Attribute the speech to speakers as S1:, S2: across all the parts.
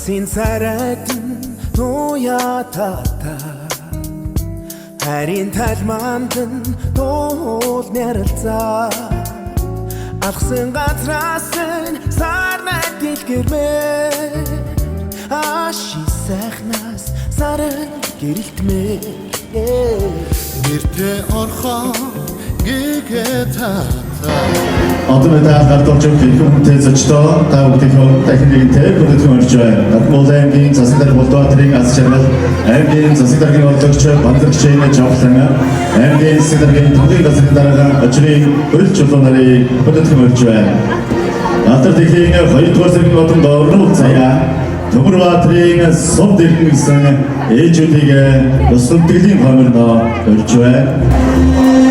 S1: Sin saratan noyatata Harin talmandan tol neralza Alxın gatrasın sarna dilgirmer Aşi sahnas sarın geriltmer
S2: Нэртэй орхон гэгэтата
S3: Одоо мэдээ гардуулж хүмүүстээ зочдоо та бүхэн техниктэй бүтэц мөрж байна. Батмолын засаг дарга болдоотрын аз жаргал аймгийн засаг даргын бодлогч Бандарч Жэймэ Жавлан аймгийн засаг даргын төвийн засаг дарга очрын өл чулуунарыг бүтэц мөрж байна. Батар техникийн 2 дугаар сарын бодонд орнол заяа Төмөр баатрын сум дэрхэн гэсэн ээжүүдийг ёс сүнтгэлийн хойморд өрж байна.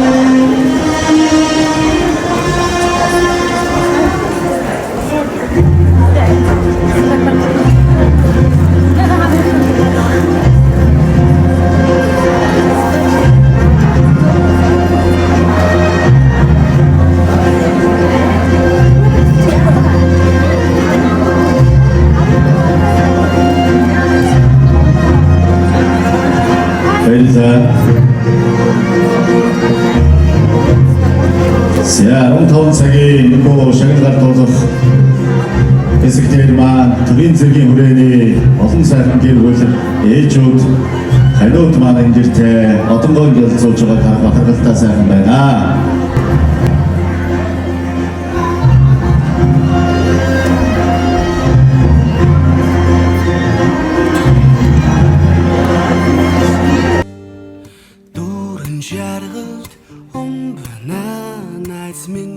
S3: Сяун таун цагийн нөгөө шагналаар дуулах хэсэгтэр маань төвийн зэргийн хүрээний олон сайхан гэр бүл ээжүүд ханиуд маань эндэртэй одонгоо ялцуулж байгааг бахархалтай сайхан байна.
S1: Жаргалд омбна найзмин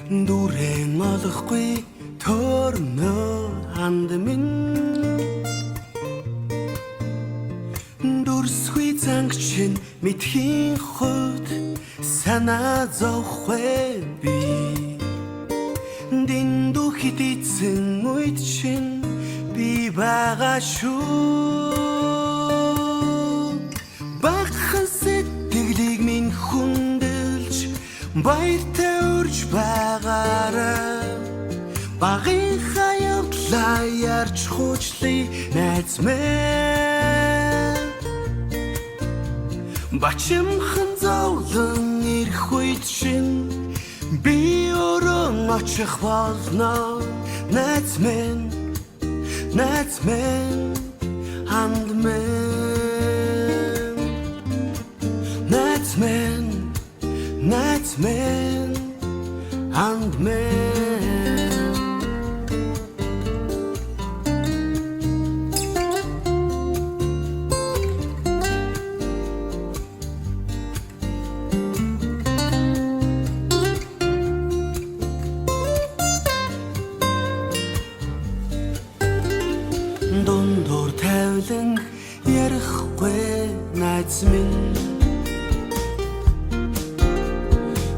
S1: Дүрэн олохгүй төрнө хандмин Дүрсгүй зангчин мэдхийн хот санаа зовхгүй би Дэндүү хитээсэн үед чин би байгаа шүү Бахан сэтгэлийг минь хүндэлж баяртай урж байгаарай Багын хаягдлаа ярьж хуучлыг найз минь Бачимхан зовлон ирэх үед чинь би өрөн очих болно найз минь ханд минь Nightman and man Дундуур тавилан ярихгүй Nightman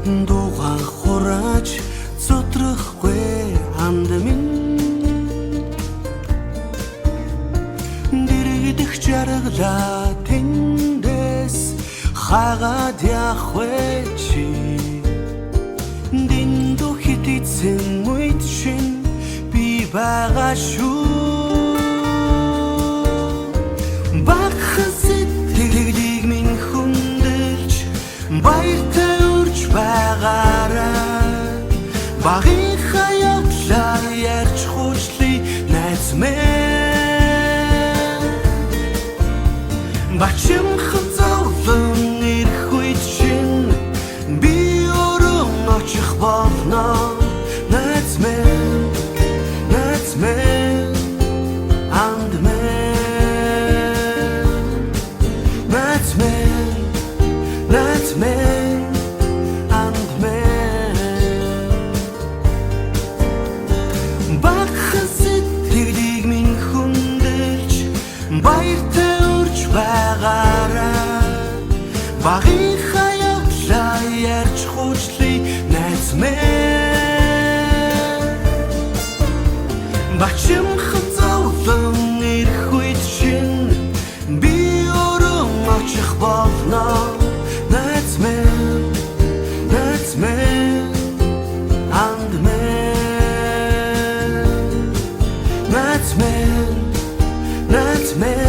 S1: Дугаан хурааж зодрахгүй ханд минь Дэрэгдэх жаргалаа тэндээс хагаад явах чи Дэндүү хитээсэн үед чинь би байгаа шүү Бахан сэтгэлийг минь хүндэлж баяртай Багын хаягдлаа ярьж хуучлыг найз минь Бачимхан зовлон ирэх үед чинь би өрөн очих болно найз минь and man найз минь баяртай урж байгаарай Багын хаягдлаа ярьж хуучлыг найз минь Бачимхан зовлон ирэх үед чинь би өрөн очих болно найз минь and man Natman